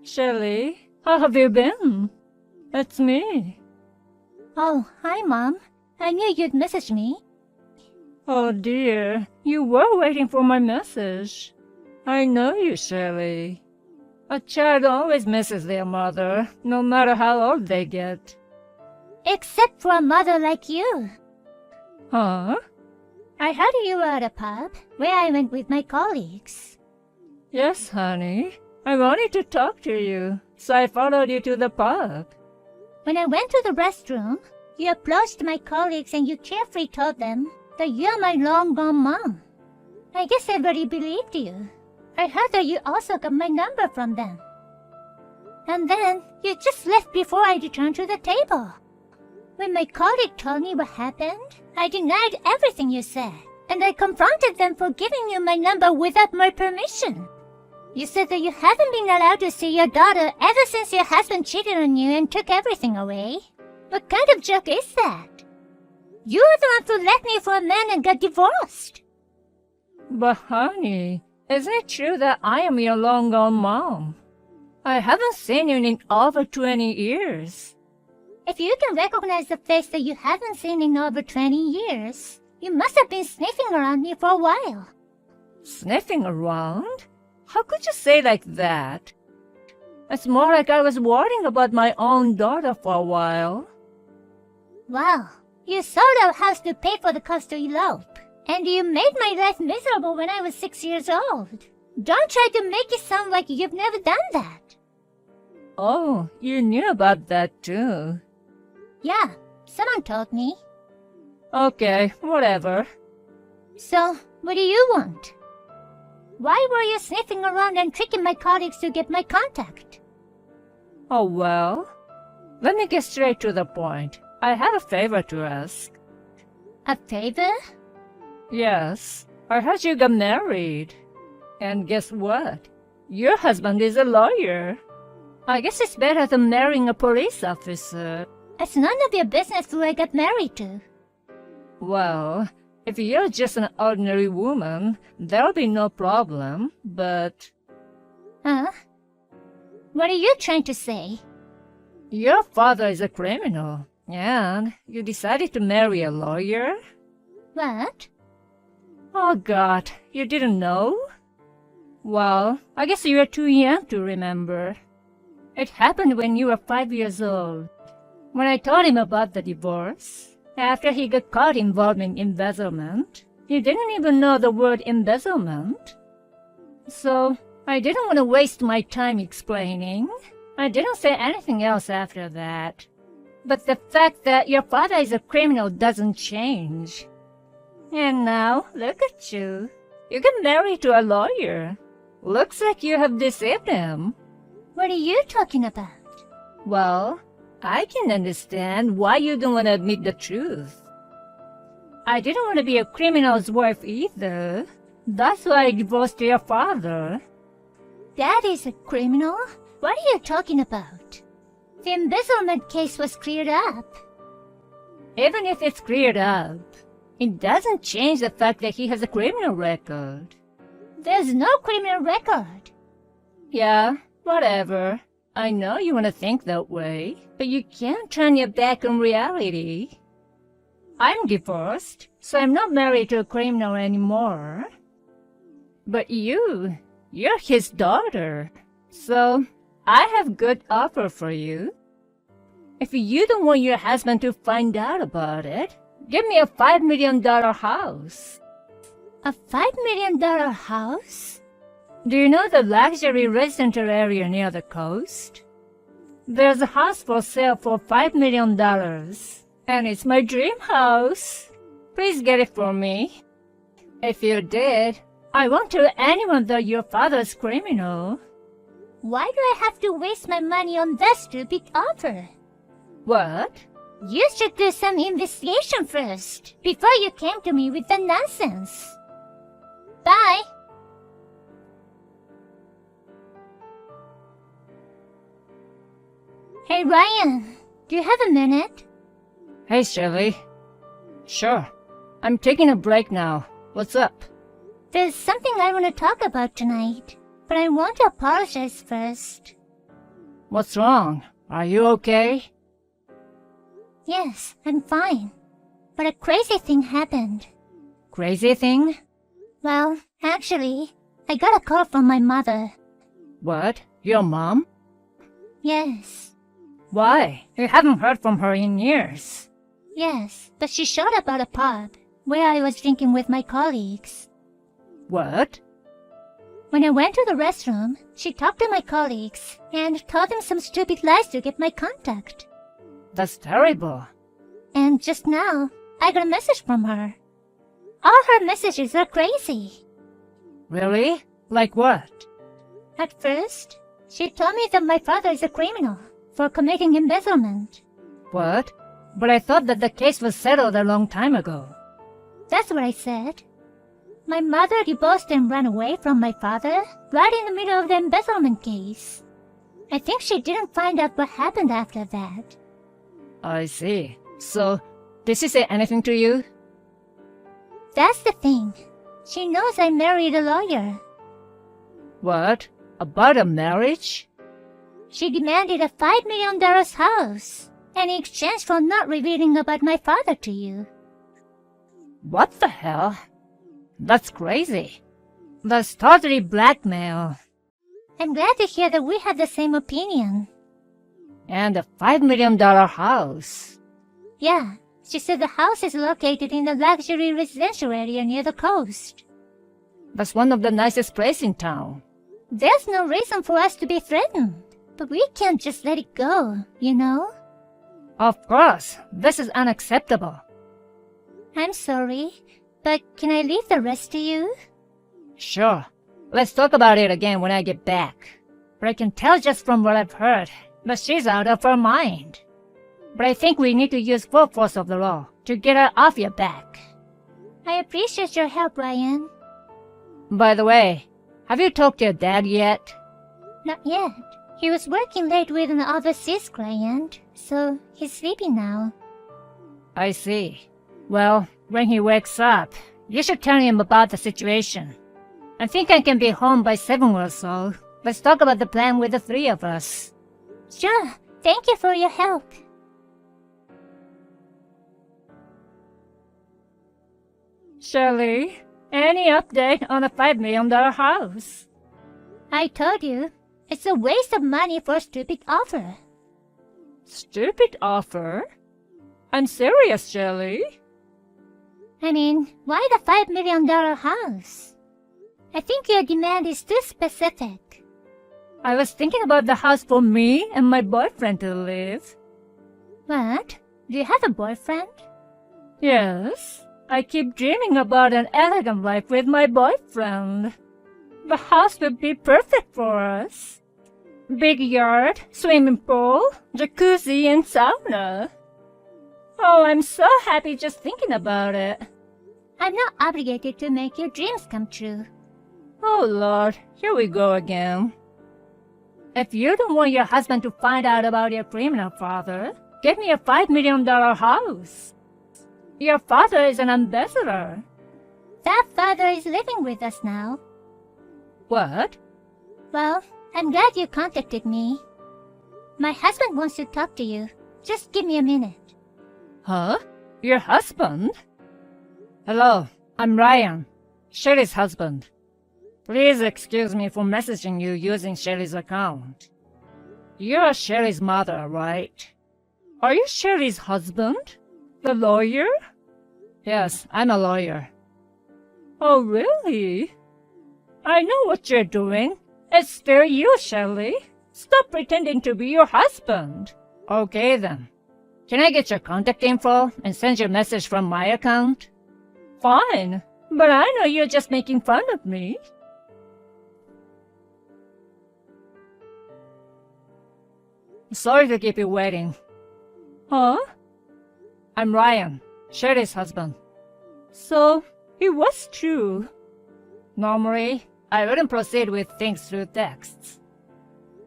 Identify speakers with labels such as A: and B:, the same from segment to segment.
A: Shelley, how have you been? It's me.
B: Oh, hi, Mom. I knew you'd message me.
A: Oh dear, you were waiting for my message. I know you, Shelley. A child always misses their mother, no matter how old they get.
B: Except for a mother like you.
A: Huh?
B: I heard you were at a pub where I went with my colleagues.
A: Yes, honey. I wanted to talk to you, so I followed you to the pub.
B: When I went to the restroom, you approached my colleagues and you carefully told them that you're my long-gone mom. I guess everybody believed you. I heard that you also got my number from them. And then you just left before I returned to the table. When my colleague told me what happened, I denied everything you said, and I confronted them for giving you my number without my permission. You said that you haven't been allowed to see your daughter ever since your husband cheated on you and took everything away. What kind of joke is that? You were the one who left me for a man and got divorced.
A: But honey, isn't it true that I am your long-gone mom? I haven't seen you in over 20 years.
B: If you can recognize the face that you haven't seen in over 20 years, you must have been sniffing around me for a while.
A: Sniffing around? How could you say like that? It's more like I was worrying about my own daughter for a while.
B: Wow, you sold our house to pay for the cost to elope, and you made my life miserable when I was 6 years old. Don't try to make it sound like you've never done that.
A: Oh, you knew about that too.
B: Yeah, someone told me.
A: Okay, whatever.
B: So, what do you want? Why were you sniffing around and tricking my colleagues to get my contact?
A: Oh well, let me get straight to the point. I have a favor to ask.
B: A favor?
A: Yes, I heard you got married. And guess what? Your husband is a lawyer. I guess it's better than marrying a police officer.
B: It's none of your business who I got married to.
A: Well, if you're just an ordinary woman, there'll be no problem, but...
B: Huh? What are you trying to say?
A: Your father is a criminal, and you decided to marry a lawyer?
B: What?
A: Oh God, you didn't know? Well, I guess you were too young to remember. It happened when you were 5 years old. When I told him about the divorce, after he got caught involved in embezzlement, he didn't even know the word embezzlement. So, I didn't want to waste my time explaining. I didn't say anything else after that. But the fact that your father is a criminal doesn't change. And now, look at you. You got married to a lawyer. Looks like you have deceived him.
B: What are you talking about?
A: Well, I can understand why you don't want to admit the truth. I didn't want to be a criminal's wife either. That's why I divorced your father.
B: Dad is a criminal? What are you talking about? The embezzlement case was cleared up.
A: Even if it's cleared up, it doesn't change the fact that he has a criminal record.
B: There's no criminal record.
A: Yeah, whatever. I know you want to think that way, but you can't turn your back on reality. I'm divorced, so I'm not married to a criminal anymore. But you're his daughter. So, I have a good offer for you. If you don't want your husband to find out about it, give me a $5 million house.
B: A $5 million house?
A: Do you know the luxury residential area near the coast? There's a house for sale for $5 million, and it's my dream house. Please get it for me. If you did, I won't tell anyone that your father's criminal.
B: Why do I have to waste my money on that stupid offer?
A: What?
B: You should do some investigation first, before you came to me with the nonsense. Bye. Hey Ryan, do you have a minute?
A: Hey Shelley. Sure. I'm taking a break now. What's up?
B: There's something I want to talk about tonight, but I want to apologize first.
A: What's wrong? Are you okay?
B: Yes, I'm fine. But a crazy thing happened.
A: Crazy thing?
B: Well, actually, I got a call from my mother.
A: What? Your mom?
B: Yes.
A: Why? You haven't heard from her in years.
B: Yes, but she showed up at a pub where I was drinking with my colleagues.
A: What?
B: When I went to the restroom, she talked to my colleagues and told them some stupid lies to get my contact.
A: That's terrible.
B: And just now, I got a message from her. All her messages are crazy.
A: Really? Like what?
B: At first, she told me that my father is a criminal for committing embezzlement.
A: What? But I thought that the case was settled a long time ago.
B: That's what I said. My mother divorced and ran away from my father right in the middle of the embezzlement case. I think she didn't find out what happened after that.
A: I see. So, did she say anything to you?
B: That's the thing. She knows I married a lawyer.
A: What? About a marriage?
B: She demanded a $5 million house in exchange for not revealing about my father to you.
A: What the hell? That's crazy. That's totally blackmail.
B: I'm glad to hear that we have the same opinion.
A: And a $5 million house.
B: Yeah, she said the house is located in a luxury residential area near the coast.
A: That's one of the nicest places in town.
B: There's no reason for us to be threatened, but we can't just let it go, you know?
A: Of course, this is unacceptable.
B: I'm sorry, but can I leave the rest to you?
A: Sure. Let's talk about it again when I get back. But I can tell just from what I've heard that she's out of her mind. But I think we need to use full force of the law to get her off your back.
B: I appreciate your help, Ryan.
A: By the way, have you talked to your dad yet?
B: Not yet. He was working late with an overseas client, so he's sleeping now.
A: I see. Well, when he wakes up, you should tell him about the situation. I think I can be home by 7 or so. Let's talk about the plan with the three of us.
B: Sure. Thank you for your help.
A: Shirley, any update on the $5 million house?
B: I told you, it's a waste of money for a stupid offer.
A: Stupid offer? I'm serious, Shirley.
B: I mean, why the $5 million house? I think your demand is too specific.
A: I was thinking about the house for me and my boyfriend to live.
B: What? Do you have a boyfriend?
A: Yes. I keep dreaming about an elegant life with my boyfriend. The house would be perfect for us. Big yard, swimming pool, jacuzzi, and sauna. Oh, I'm so happy just thinking about it.
B: I'm not obligated to make your dreams come true.
A: Oh Lord, here we go again. If you don't want your husband to find out about your criminal father, get me a $5 million house. Your father is an ambassador.
B: That father is living with us now.
A: What?
B: Well, I'm glad you contacted me. My husband wants to talk to you. Just give me a minute.
A: Huh? Your husband? Hello, I'm Ryan, Sherry's husband. Please excuse me for messaging you using Sherry's account. You're Sherry's mother, right? Are you Sherry's husband? The lawyer? Yes, I'm a lawyer. Oh, really? I know what you're doing. It's still you, Shelley. Stop pretending to be your husband. Okay, then. Can I get your contact info and send you a message from my account? Fine, but I know you're just making fun of me. Sorry to keep you waiting. Huh? I'm Ryan, Sherry's husband. So, it was true. Normally, I wouldn't proceed with things through texts.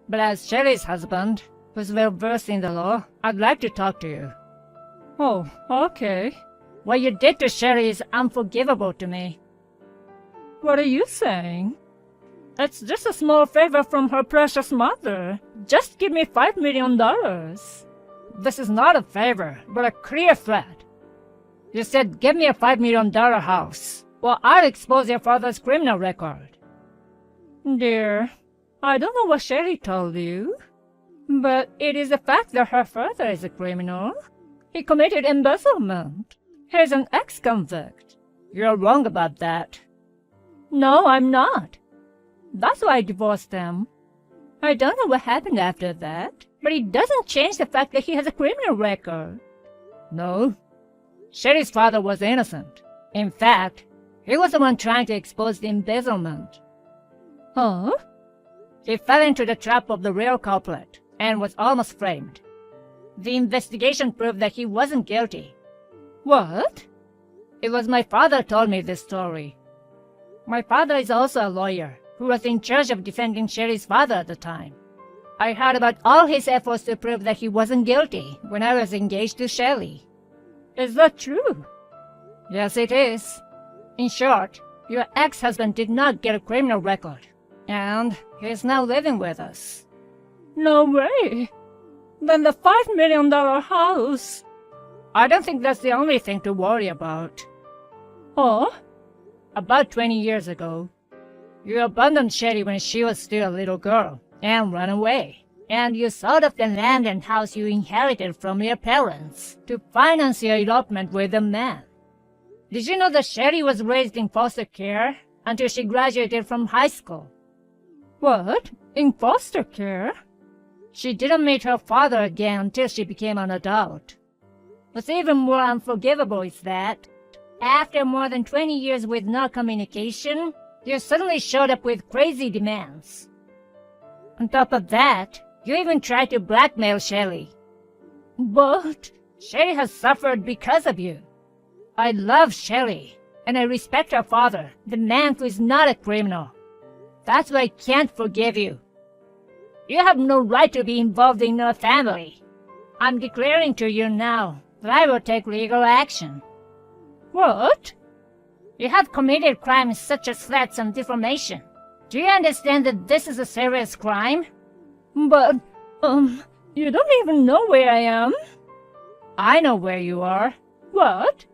A: But as Sherry's husband, who's well versed in the law, I'd like to talk to you. Oh, okay. What you did to Sherry is unforgivable to me. What are you saying? It's just a small favor from her precious mother. Just give me $5 million. This is not a favor, but a clear threat. You said, give me a $5 million house, or I'll expose your father's criminal record. Dear, I don't know what Sherry told you, but it is a fact that her father is a criminal. He committed embezzlement. He's an ex-convict. You're wrong about that. No, I'm not. That's why I divorced him. I don't know what happened after that, but it doesn't change the fact that he has a criminal record. No. Sherry's father was innocent. In fact, he was the one trying to expose the embezzlement. Huh? He fell into the trap of the real culprit and was almost framed. The investigation proved that he wasn't guilty. What? It was my father told me this story. My father is also a lawyer who was in charge of defending Sherry's father at the time. I heard about all his efforts to prove that he wasn't guilty when I was engaged to Sherry. Is that true? Yes, it is. In short, your ex-husband did not get a criminal record, and he's now living with us. No way! Then the $5 million house... I don't think that's the only thing to worry about. Oh? About 20 years ago, you abandoned Sherry when she was still a little girl and ran away. And you sold off the land and house you inherited from your parents to finance your elopement with a man. Did you know that Sherry was raised in foster care until she graduated from high school? What? In foster care? She didn't meet her father again until she became an adult. What's even more unforgivable is that, after more than 20 years with no communication, you suddenly showed up with crazy demands. On top of that, you even tried to blackmail Sherry. But Sherry has suffered because of you. I love Sherry, and I respect her father, the man who is not a criminal. That's why I can't forgive you. You have no right to be involved in our family. I'm declaring to you now that I will take legal action. What? You have committed crimes such as threats and defamation. Do you understand that this is a serious crime? But, you don't even know where I am. I know where you are. What?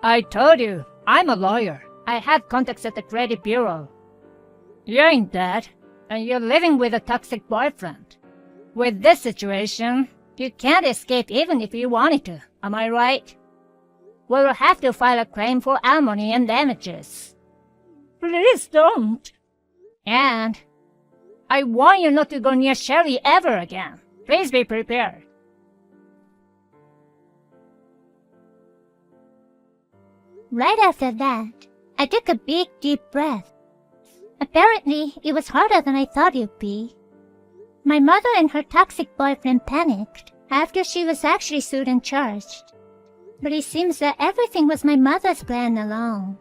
A: I told you, I'm a lawyer. I have contacts at the credit bureau. You're in debt, and you're living with a toxic boyfriend. With this situation, you can't escape even if you wanted to, am I right? We'll have to file a claim for alimony and damages. Please don't. And I warn you not to go near Sherry ever again. Please be prepared.
B: Right after that, I took a big, deep breath. Apparently, it was harder than I thought it would be. My mother and her toxic boyfriend panicked after she was actually sued and charged. But it seems that everything was my mother's plan along.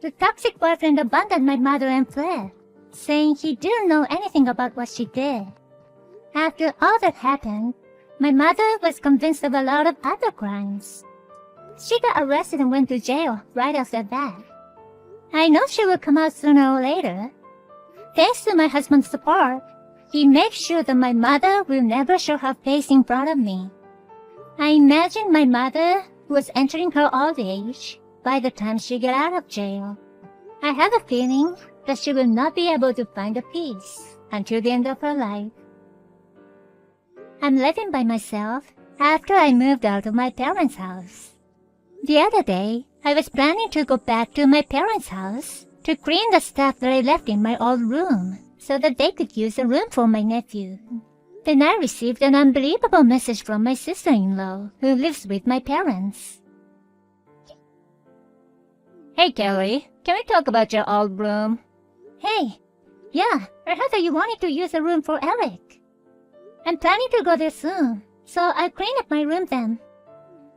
B: The toxic boyfriend abandoned my mother and fled, saying he didn't know anything about what she did. After all that happened, my mother was convinced of a lot of other crimes. She got arrested and went to jail right after that. I know she will come out sooner or later. Thanks to my husband's support, he makes sure that my mother will never show her face in front of me. I imagine my mother was entering her old age by the time she got out of jail. I have a feeling that she will not be able to find a peace until the end of her life. I'm living by myself after I moved out of my parents' house. The other day, I was planning to go back to my parents' house to clean the stuff that I left in my old room so that they could use the room for my nephew. Then I received an unbelievable message from my sister-in-law who lives with my parents.
A: Hey, Kelly, can we talk about your old room?
B: Hey, yeah, I heard that you wanted to use the room for Eric. I'm planning to go there soon, so I'll clean up my room then.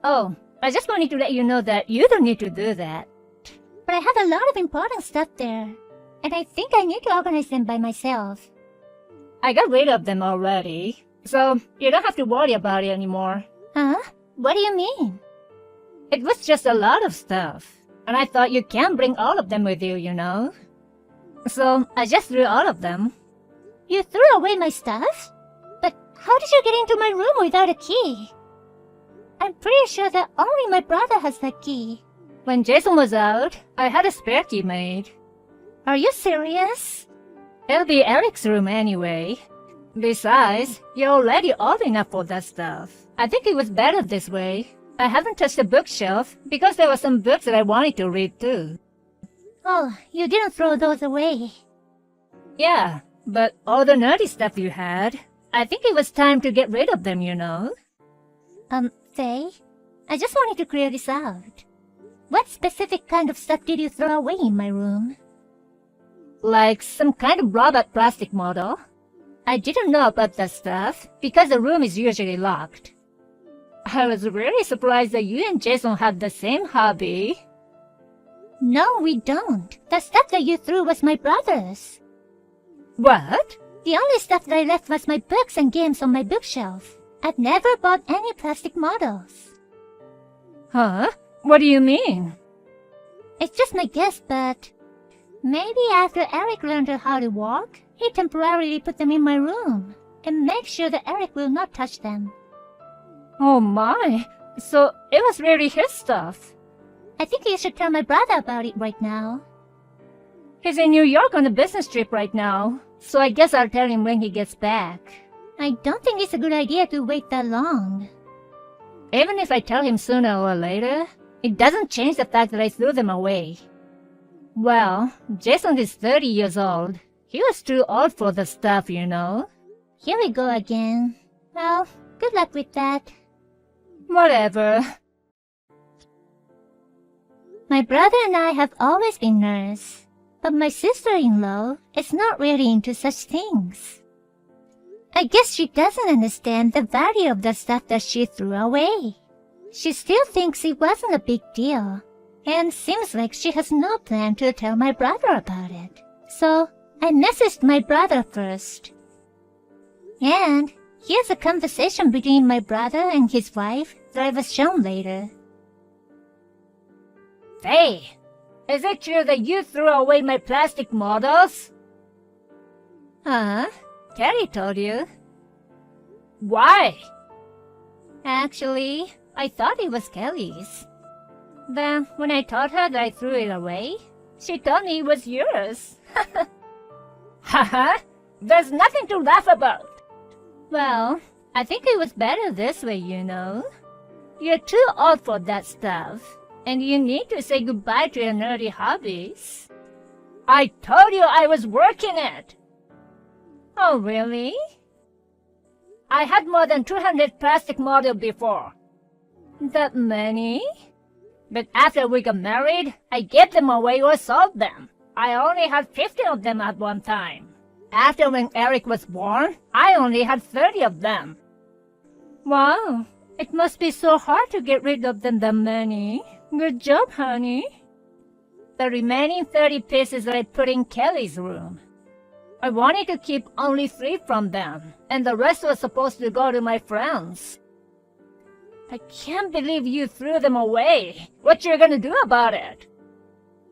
A: Oh, I just wanted to let you know that you don't need to do that.
B: But I have a lot of important stuff there, and I think I need to organize them by myself.
A: I got rid of them already, so you don't have to worry about it anymore.
B: Huh? What do you mean?
A: It was just a lot of stuff, and I thought you can't bring all of them with you, you know? So I just threw all of them.
B: You threw away my stuff? But how did you get into my room without a key? I'm pretty sure that only my brother has that key.
A: When Jason was out, I had a spare key made.
B: Are you serious?
A: It'll be Eric's room anyway. Besides, you're already old enough for that stuff. I think it was better this way. I haven't touched the bookshelf because there were some books that I wanted to read too.
B: Oh, you didn't throw those away.
A: Yeah, but all the nerdy stuff you had, I think it was time to get rid of them, you know.
B: Faye, I just wanted to clear this out. What specific kind of stuff did you throw away in my room?
A: Like some kind of robot plastic model. I didn't know about that stuff because the room is usually locked. I was really surprised that you and Jason have the same hobby.
B: No, we don't. The stuff that you threw was my brother's.
A: What?
B: The only stuff that I left was my books and games on my bookshelf. I've never bought any plastic models.
A: Huh? What do you mean?
B: It's just my guess, but maybe after Eric learned how to walk, he temporarily put them in my room and made sure that Eric will not touch them.
A: Oh my, so it was really his stuff.
B: I think you should tell my brother about it right now.
A: He's in New York on a business trip right now, so I guess I'll tell him when he gets back.
B: I don't think it's a good idea to wait that long.
A: Even if I tell him sooner or later, it doesn't change the fact that I threw them away. Well, Jason is 30 years old. He was too old for the stuff, you know.
B: Here we go again. Well, good luck with that.
A: Whatever.
B: My brother and I have always been nerds, but my sister-in-law is not really into such things. I guess she doesn't understand the value of the stuff that she threw away. She still thinks it wasn't a big deal, and seems like she has no plan to tell my brother about it. So I messaged my brother first. And here's a conversation between my brother and his wife that I was shown later.
A: Hey, is it true that you threw away my plastic models? Huh? Carrie told you. Why? Actually, I thought it was Kelly's. Then, when I told her that I threw it away, she told me it was yours. Haha, there's nothing to laugh about. Well, I think it was better this way, you know. You're too old for that stuff, and you need to say goodbye to your nerdy hobbies. I told you I was working it. Oh, really? I had more than 200 plastic models before. That many? But after we got married, I gave them away or sold them. I only had 50 of them at one time. After when Eric was born, I only had 30 of them. Wow, it must be so hard to get rid of them that many. Good job, honey. The remaining 30 pieces that I put in Kelly's room. I wanted to keep only 3 from them, and the rest was supposed to go to my friends. I can't believe you threw them away. What you gonna do about it?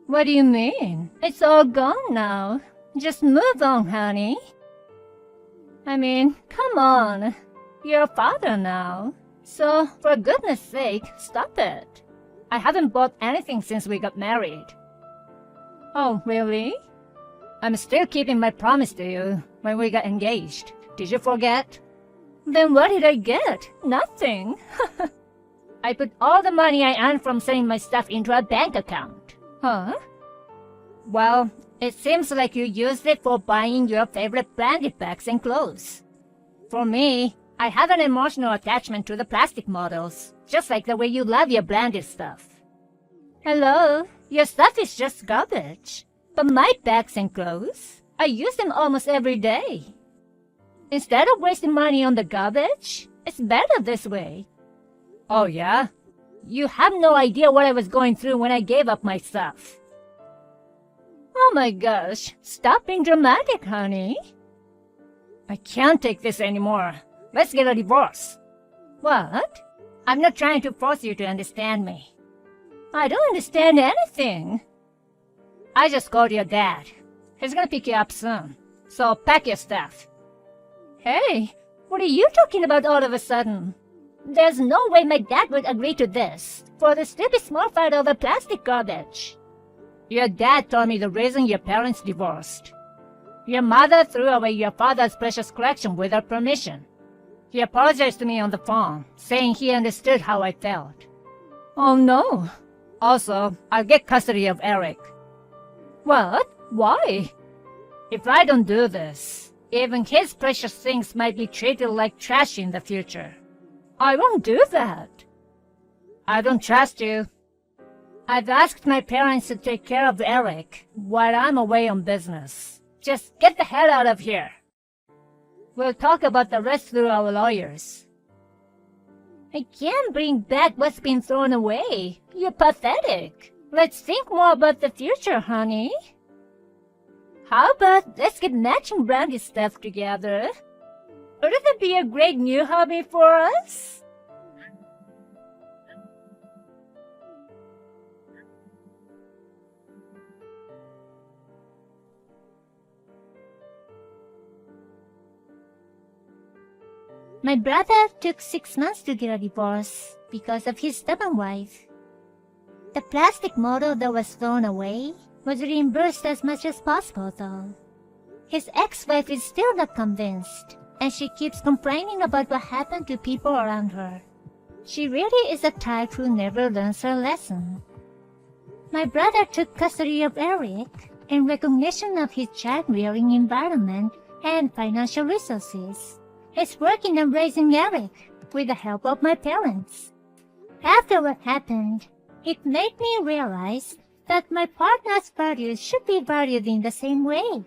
A: What do you mean? It's all gone now. Just move on, honey. I mean, come on. You're a father now. So, for goodness sake, stop it. I haven't bought anything since we got married. Oh, really? I'm still keeping my promise to you when we got engaged. Did you forget? Then what did I get? Nothing. I put all the money I earned from selling my stuff into a bank account. Huh? Well, it seems like you used it for buying your favorite branded bags and clothes. For me, I have an emotional attachment to the plastic models, just like the way you love your branded stuff. Hello, your stuff is just garbage. But my bags and clothes, I use them almost every day. Instead of wasting money on the garbage, it's better this way. Oh yeah? You have no idea what I was going through when I gave up my stuff. Oh my gosh, stop being dramatic, honey. I can't take this anymore. Let's get a divorce. What? I'm not trying to force you to understand me. I don't understand anything. I just called your dad. He's gonna pick you up soon. So pack your stuff. Hey, what are you talking about all of a sudden?
B: There's no way my dad would agree to this, for the stupid small fight over plastic garbage.
A: Your dad told me the reason your parents divorced. Your mother threw away your father's precious collection without permission. He apologized to me on the phone, saying he understood how I felt. Oh no. Also, I'll get custody of Eric. What? Why? If I don't do this, even his precious things might be treated like trash in the future. I won't do that. I don't trust you. I've asked my parents to take care of Eric while I'm away on business. Just get the hell out of here. We'll talk about the rest through our lawyers.
B: I can't bring back what's been thrown away. You're pathetic.
A: Let's think more about the future, honey.
B: How about let's get matching branded stuff together?
A: Wouldn't that be a great new hobby for us?
B: My brother took 6 months to get a divorce because of his stubborn wife. The plastic model that was thrown away was reimbursed as much as possible, though. His ex-wife is still not convinced, and she keeps complaining about what happened to people around her. She really is a type who never learns her lesson. My brother took custody of Eric in recognition of his child-rearing environment and financial resources. He's working on raising Eric with the help of my parents. After what happened, it made me realize that my partner's values should be valued in the same way.